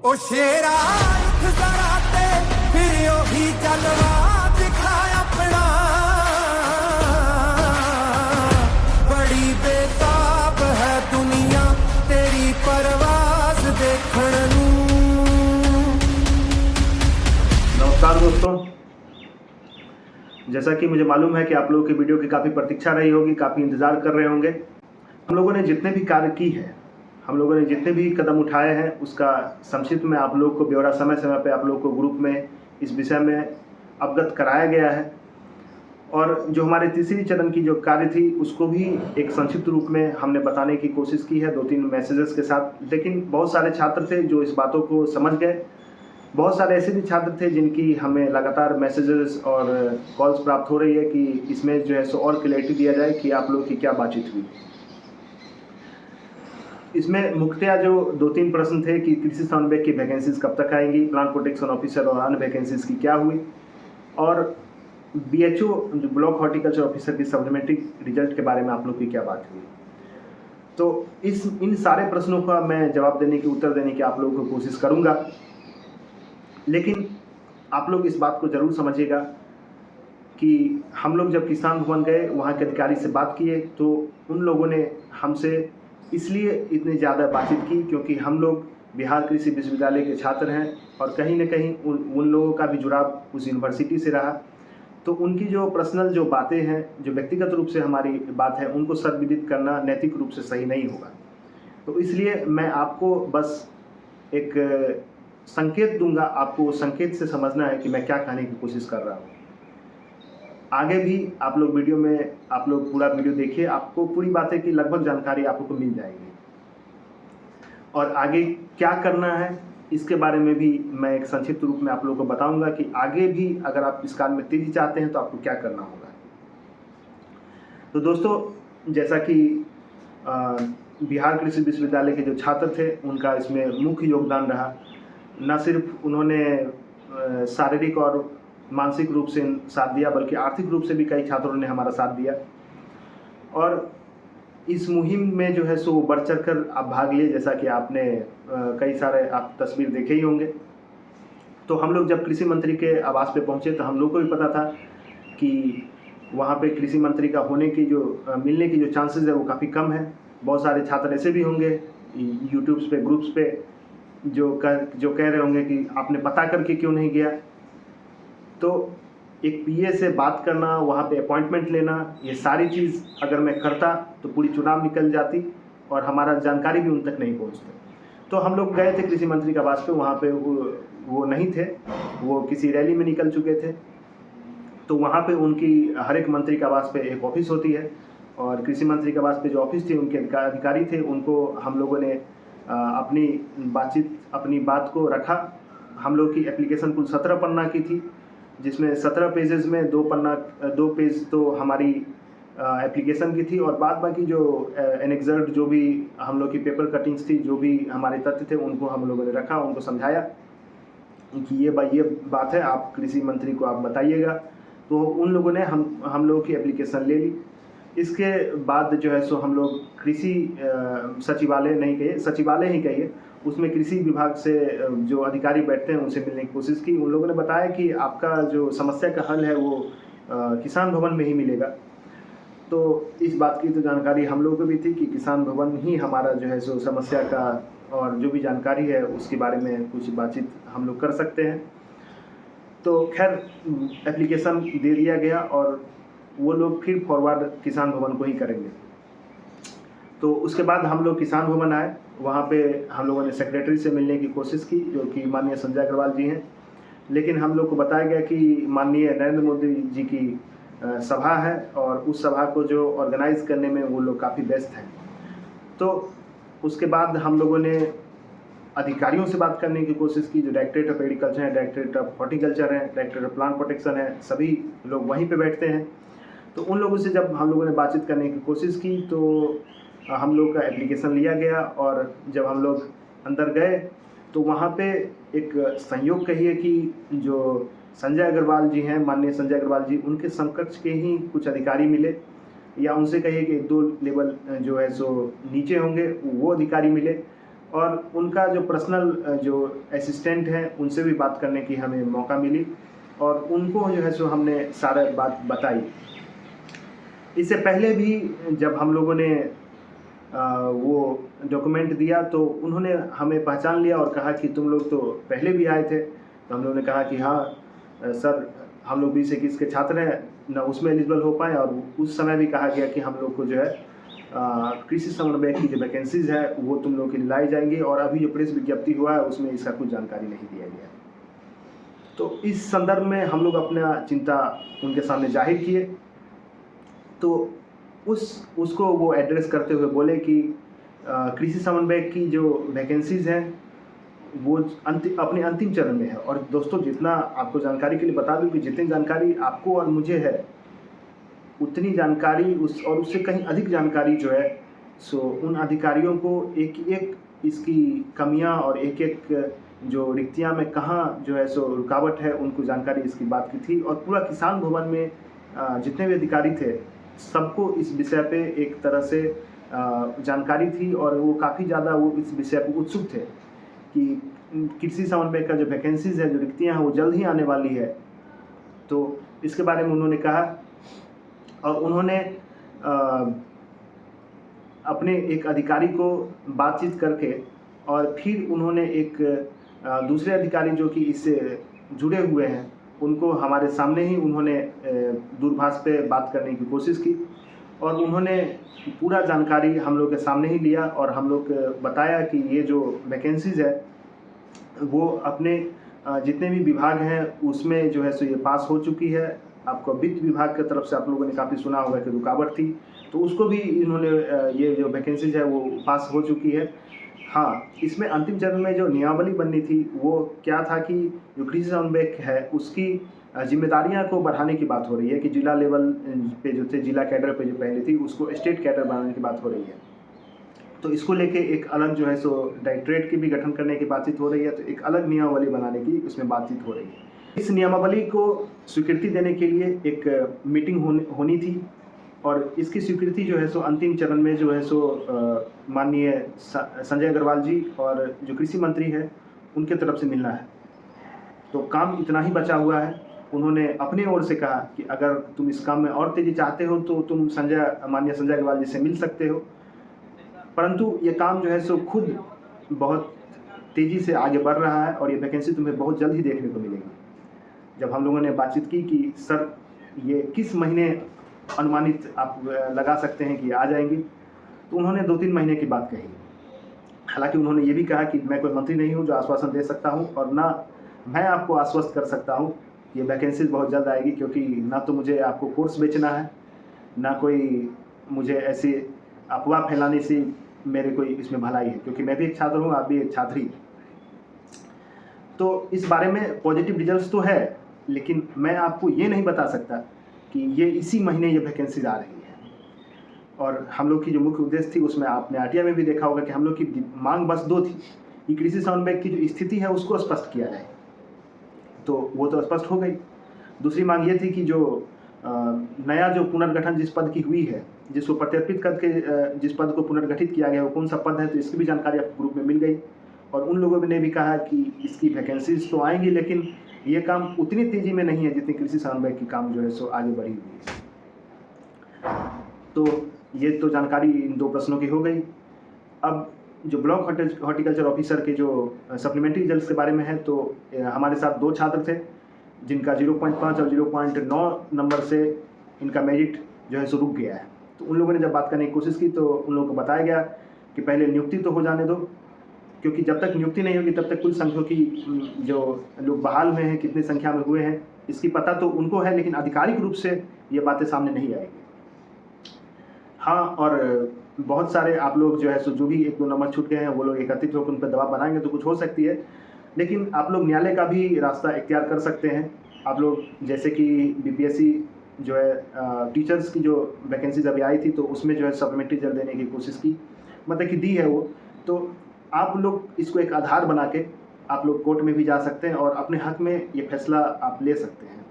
ओ शेरा उठ जरा ते फिर ओही जलवा दिखा अपना बड़ी बेताब है दुनिया तेरी परवाज देखण नू। नमस्कार दोस्तों, जैसा कि मुझे मालूम है कि आप लोगों की वीडियो की काफ़ी प्रतीक्षा रही होगी, काफ़ी इंतज़ार कर रहे होंगे। हम लोगों ने जितने भी कार्य की है, हम लोगों ने जितने भी कदम उठाए हैं, उसका संक्षिप्त में आप लोग को ब्यौरा समय समय पे आप लोग को ग्रुप में इस विषय में अवगत कराया गया है। और जो हमारे तीसरी चरण की जो कार्य थी उसको भी एक संक्षिप्त रूप में हमने बताने की कोशिश की है 2-3 मैसेजेस के साथ। लेकिन बहुत सारे छात्र थे जो इस बातों को समझ गए। बहुत सारे ऐसे भी छात्र थे जिनकी हमें लगातार मैसेजेस और कॉल्स प्राप्त हो रही है कि इसमें जो है सो और क्लैरिटी दिया जाए कि आप लोगों की क्या बातचीत हुई। इसमें मुख्यतः जो 2-3 प्रश्न थे कि कृषि समन्वय की वैकेंसीज कब तक आएंगी, प्लांट प्रोटेक्शन ऑफिसर और अन्य वैकेंसीज की क्या हुई, और BHO जो ब्लॉक हॉर्टिकल्चर ऑफिसर की सप्लीमेंट्री रिजल्ट के बारे में आप लोग की क्या बात हुई। तो इन सारे प्रश्नों का मैं जवाब देने की, उत्तर देने की आप लोगों को कोशिश करूँगा। लेकिन आप लोग इस बात को ज़रूर समझिएगा कि हम लोग जब किसान भवन गए, वहाँ के अधिकारी से बात किए, तो उन लोगों ने हमसे इसलिए इतनी ज़्यादा बातचीत की क्योंकि हम लोग बिहार कृषि विश्वविद्यालय के छात्र हैं और कहीं न कहीं उन लोगों का भी जुड़ाव उस यूनिवर्सिटी से रहा। तो उनकी जो पर्सनल जो बातें हैं, जो व्यक्तिगत रूप से हमारी बात है, उनको सर्वविदित करना नैतिक रूप से सही नहीं होगा। तो इसलिए मैं आपको बस एक संकेत दूंगा, आपको संकेत से समझना है कि मैं क्या कहने की कोशिश कर रहा हूँ। आगे भी आप लोग वीडियो में आप लोग पूरा वीडियो देखिए, आपको पूरी बातें की लगभग जानकारी आप लोग को मिल जाएगी। और आगे क्या करना है इसके बारे में भी मैं एक संक्षिप्त रूप में आप लोगों को बताऊंगा कि आगे भी अगर आप इस काम में तेजी चाहते हैं तो आपको क्या करना होगा। तो दोस्तों, जैसा कि बिहार कृषि विश्वविद्यालय के जो छात्र थे उनका इसमें मुख्य योगदान रहा। न सिर्फ उन्होंने शारीरिक और मानसिक रूप से साथ दिया, बल्कि आर्थिक रूप से भी कई छात्रों ने हमारा साथ दिया। और इस मुहिम में जो है सो बढ़ चढ़ कर आप भाग लिए, जैसा कि आपने कई सारे आप तस्वीर देखे ही होंगे। तो हम लोग जब कृषि मंत्री के आवास पे पहुंचे तो हम लोग को भी पता था कि वहाँ पे कृषि मंत्री का होने की मिलने की जो चांसेस है वो काफ़ी कम है। बहुत सारे छात्र ऐसे भी होंगे यूट्यूब्स पे, ग्रुप्स पे, जो कह रहे होंगे कि आपने पता करके क्यों नहीं गया। तो एक PA से बात करना, वहाँ पे अपॉइंटमेंट लेना, ये सारी चीज़ अगर मैं करता तो पूरी चुनाव निकल जाती और हमारा जानकारी भी उन तक नहीं पहुँचती। तो हम लोग गए थे कृषि मंत्री का आवास पे, वहाँ पे वो नहीं थे, वो किसी रैली में निकल चुके थे। तो वहाँ पे उनकी हर एक मंत्री का आवास पे एक ऑफिस होती है और कृषि मंत्री के आवास पे जो ऑफिस थी, उनके अधिकारी थे, उनको हम लोगों ने अपनी बात को रखा। हम लोग की एप्लीकेशन कुल 17 पन्ना की थी, जिसमें 17 पेजेस में 2 पेज तो हमारी एप्लीकेशन की थी और बाद बाकी जो एनेक्सर्ड जो भी हम लोग की पेपर कटिंग्स थी, जो भी हमारे तथ्य थे, उनको हम लोगों ने रखा, उनको समझाया कि ये बात है, आप कृषि मंत्री को आप बताइएगा। तो उन लोगों ने हम लोगों की एप्लीकेशन ले ली। इसके बाद जो है सो हम लोग कृषि सचिवालय नहीं कहिए, सचिवालय ही कहिए, उसमें कृषि विभाग से जो अधिकारी बैठते हैं उनसे मिलने की कोशिश की। उन लोगों ने बताया कि आपका जो समस्या का हल है वो किसान भवन में ही मिलेगा। तो इस बात की तो जानकारी हम लोगों को भी थी कि किसान भवन ही हमारा जो है सो समस्या का और जो भी जानकारी है उसके बारे में कुछ बातचीत हम लोग कर सकते हैं। तो खैर एप्लीकेशन दे दिया गया और वो लोग फिर फॉरवर्ड किसान भवन को ही करेंगे। तो उसके बाद हम लोग किसान भवन आए, वहाँ पे हम लोगों ने सेक्रेटरी से मिलने की कोशिश की, जो कि माननीय संजय अग्रवाल जी हैं। लेकिन हम लोग को बताया गया कि माननीय नरेंद्र मोदी जी की सभा है और उस सभा को जो ऑर्गेनाइज करने में वो लोग काफ़ी व्यस्त हैं। तो उसके बाद हम लोगों ने अधिकारियों से बात करने की कोशिश की, जो डायरेक्टरेट ऑफ एग्रीकल्चर है, डायरेक्टरेट ऑफ हॉर्टिकल्चर है, डायरेक्टरेट ऑफ प्लांट प्रोटेक्शन है, सभी लोग वहीं पे बैठते हैं। तो उन लोगों से जब हम लोगों ने बातचीत करने की कोशिश की तो हम लोग का एप्लीकेशन लिया गया और जब हम लोग अंदर गए तो वहाँ पे एक संयोग कहिए कि जो संजय अग्रवाल जी हैं, माननीय संजय अग्रवाल जी, उनके समकक्ष के ही कुछ अधिकारी मिले, या उनसे कहिए कि 1-2 लेवल जो है सो नीचे होंगे वो अधिकारी मिले। और उनका जो पर्सनल जो असिस्टेंट हैं उनसे भी बात करने की हमें मौका मिली और उनको जो है सो हमने सारा बात बताई। इससे पहले भी जब हम लोगों ने वो डॉक्यूमेंट दिया तो उन्होंने हमें पहचान लिया और कहा कि तुम लोग तो पहले भी आए थे। तो हम लोगों ने कहा कि हाँ सर, हम लोग 2021 के छात्र हैं, न उसमें एलिजिबल हो पाए और उस समय भी कहा गया कि हम लोग को जो है कृषि समन्वय की जो वैकेंसीज है वो तुम लोग के लिए लाई जाएंगी और अभी जो प्रेस विज्ञप्ति हुआ है उसमें इसका कुछ जानकारी नहीं दिया गया। तो इस संदर्भ में हम लोग अपना चिंता उनके सामने जाहिर किए। तो उसको वो एड्रेस करते हुए बोले कि कृषि समन्वय की जो वैकेंसीज हैं वो अपने अंतिम चरण में है। और दोस्तों, जितना आपको जानकारी के लिए बता दूं कि जितनी जानकारी आपको और मुझे है उतनी जानकारी उससे कहीं अधिक जानकारी जो है सो उन अधिकारियों को एक एक इसकी कमियां और एक एक जो रिक्तियां में कहाँ जो है सो रुकावट है उनको जानकारी इसकी बात की थी। और पूरा किसान भवन में जितने भी अधिकारी थे सबको इस विषय पे एक तरह से जानकारी थी और वो काफ़ी ज़्यादा वो इस विषय पर उत्सुक थे कि कृषि समन्वय का जो वैकेंसीज है, जो रिक्तियाँ हैं वो जल्द ही आने वाली है। तो इसके बारे में उन्होंने कहा और उन्होंने अपने एक अधिकारी को बातचीत करके और फिर उन्होंने एक दूसरे अधिकारी जो कि इससे जुड़े हुए हैं उनको हमारे सामने ही उन्होंने दूरभाष पे बात करने की कोशिश की और उन्होंने पूरा जानकारी हम लोग के सामने ही लिया और हम लोग बताया कि ये जो वैकेंसीज है वो अपने जितने भी विभाग हैं उसमें जो है सो ये पास हो चुकी है। आपको वित्त विभाग की तरफ से आप लोगों ने काफ़ी सुना होगा कि रुकावट थी, तो उसको भी इन्होंने ये जो वैकेंसीज है वो पास हो चुकी है। हाँ, इसमें अंतिम चरण में जो नियमावली बननी थी वो क्या था कि जो कृषि समन्वयक है उसकी जिम्मेदारियां को बढ़ाने की बात हो रही है कि जिला लेवल पे जो थे, जिला कैडर पे जो पहले थी उसको स्टेट कैडर बनाने की बात हो रही है। तो इसको लेके एक अलग जो है सो डायरेक्टरेट की भी गठन करने की बातचीत हो रही है। तो एक अलग नियमावली बनाने की इसमें बातचीत हो रही है। इस नियमावली को स्वीकृति देने के लिए एक मीटिंग होनी थी और इसकी स्वीकृति जो है सो अंतिम चरण में जो है सो माननीय संजय अग्रवाल जी और जो कृषि मंत्री है उनके तरफ से मिलना है। तो काम इतना ही बचा हुआ है। उन्होंने अपने ओर से कहा कि अगर तुम इस काम में और तेज़ी चाहते हो तो तुम माननीय संजय अग्रवाल जी से मिल सकते हो, परंतु ये काम जो है सो खुद बहुत तेज़ी से आगे बढ़ रहा है और ये वैकेंसी तुम्हें बहुत जल्द ही देखने को मिलेगी। जब हम लोगों ने बातचीत की कि सर ये किस महीने अनुमानित आप लगा सकते हैं कि आ जाएंगी, तो उन्होंने 2-3 महीने की बात कही। हालांकि उन्होंने ये भी कहा कि मैं कोई मंत्री नहीं हूँ जो आश्वासन दे सकता हूँ और ना मैं आपको आश्वस्त कर सकता हूँ ये वैकेंसीज बहुत जल्द आएगी, क्योंकि ना तो मुझे आपको कोर्स बेचना है, ना कोई मुझे ऐसी अफवाह फैलाने से मेरे कोई इसमें भलाई है, क्योंकि मैं भी एक छात्र हूँ, आप भी एक छात्री। तो इस बारे में पॉजिटिव रिजल्ट्स तो है, लेकिन मैं आपको ये नहीं बता सकता कि ये इसी महीने ये वैकेंसीज आ रही है। और हम लोग की जो मुख्य उद्देश्य थी उसमें आपने आरटीआई में भी देखा होगा कि हम लोग की मांग बस 2 थी कि कृषि समन्वय की जो स्थिति है उसको स्पष्ट किया जाए, तो वो तो स्पष्ट हो गई। दूसरी मांग ये थी कि जो नया जो पुनर्गठन जिस पद की हुई है, जिसको प्रत्यर्पित करके जिस पद को पुनर्गठित किया गया वो कौन सा पद है, तो इसकी भी जानकारी आपको ग्रुप में मिल गई। और उन लोगों ने भी कहा कि इसकी वैकेंसीज तो आएंगी, लेकिन ये काम उतनी तेज़ी में नहीं है जितनी कृषि समन्वय की काम जो है सो आगे बढ़ी हुई है। तो ये तो जानकारी इन 2 प्रश्नों की हो गई। अब जो ब्लॉक हॉर्टिकल्चर ऑफिसर के जो सप्लीमेंट्री रिजल्ट्स के बारे में है, तो हमारे साथ 2 छात्र थे जिनका 0.5 और 0.9 नंबर से इनका मेरिट जो है सो रुक गया है। तो उन लोगों ने जब बात करने की कोशिश की तो उन लोगों को बताया गया कि पहले नियुक्ति तो हो जाने दो, क्योंकि जब तक नियुक्ति नहीं होगी तब तक कुल संख्या की जो लोग बहाल हुए हैं, कितनी संख्या में हुए हैं, इसकी पता तो उनको है, लेकिन आधिकारिक रूप से ये बातें सामने नहीं आएगी। हाँ, और बहुत सारे आप लोग जो है सो जो भी 1-2 नंबर छूट गए हैं वो लोग एकत्रित होकर उन पर दबाव बनाएंगे तो कुछ हो सकती है, लेकिन आप लोग न्यायालय का भी रास्ता इख्तियार कर सकते हैं। आप लोग जैसे कि बीपीएससी जो है टीचर्स की जो वैकेंसीज अभी आई थी तो उसमें जो है सप्लीमेंट्री रिजल्ट देने की कोशिश की, मतलब कि दी है वो, तो आप लोग इसको एक आधार बना के आप लोग कोर्ट में भी जा सकते हैं और अपने हक में ये फैसला आप ले सकते हैं।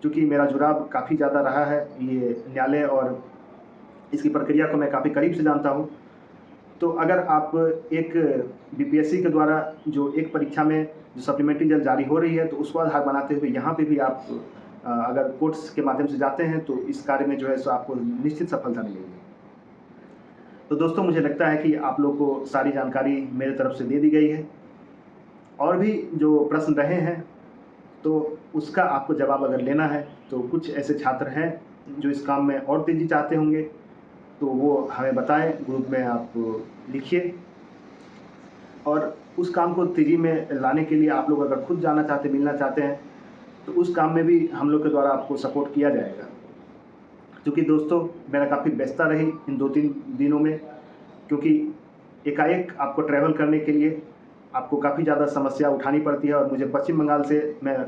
क्योंकि मेरा जुड़ाव काफ़ी ज़्यादा रहा है ये न्यायालय और इसकी प्रक्रिया को मैं काफ़ी करीब से जानता हूँ, तो अगर आप एक बीपीएससी के द्वारा जो एक परीक्षा में जो सप्लीमेंट्री रिजल्ट जारी हो रही है, तो उसको आधार बनाते हुए यहाँ पे भी आप अगर कोर्स के माध्यम से जाते हैं तो इस कार्य में जो है सो आपको निश्चित सफलता मिलेगी। तो दोस्तों, मुझे लगता है कि आप लोग को सारी जानकारी मेरे तरफ से दे दी गई है। और भी जो प्रश्न रहे हैं तो उसका आपको जवाब अगर लेना है तो कुछ ऐसे छात्र हैं जो इस काम में और तेज़ी चाहते होंगे, तो वो हमें बताएं, ग्रुप में आप लिखिए। और उस काम को तेज़ी में लाने के लिए आप लोग अगर खुद जाना चाहते, मिलना चाहते हैं, तो उस काम में भी हम लोग के द्वारा आपको सपोर्ट किया जाएगा। क्योंकि दोस्तों, मेरा काफ़ी व्यस्तता रही इन 2-3 दिनों में, क्योंकि एकाएक आपको ट्रैवल करने के लिए आपको काफ़ी ज़्यादा समस्या उठानी पड़ती है। और मुझे पश्चिम बंगाल से मैं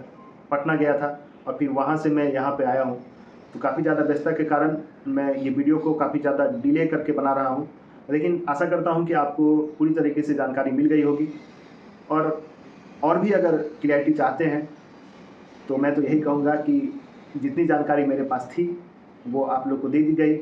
पटना गया था और फिर वहाँ से मैं यहाँ पे आया हूँ, तो काफ़ी ज़्यादा व्यस्तता के कारण मैं ये वीडियो को काफ़ी ज़्यादा डिले करके बना रहा हूँ। लेकिन आशा करता हूँ कि आपको पूरी तरीके से जानकारी मिल गई होगी। और भी अगर क्लैरिटी चाहते हैं तो मैं तो यही कहूँगा कि जितनी जानकारी मेरे पास थी वो आप लोग को दे दी गई।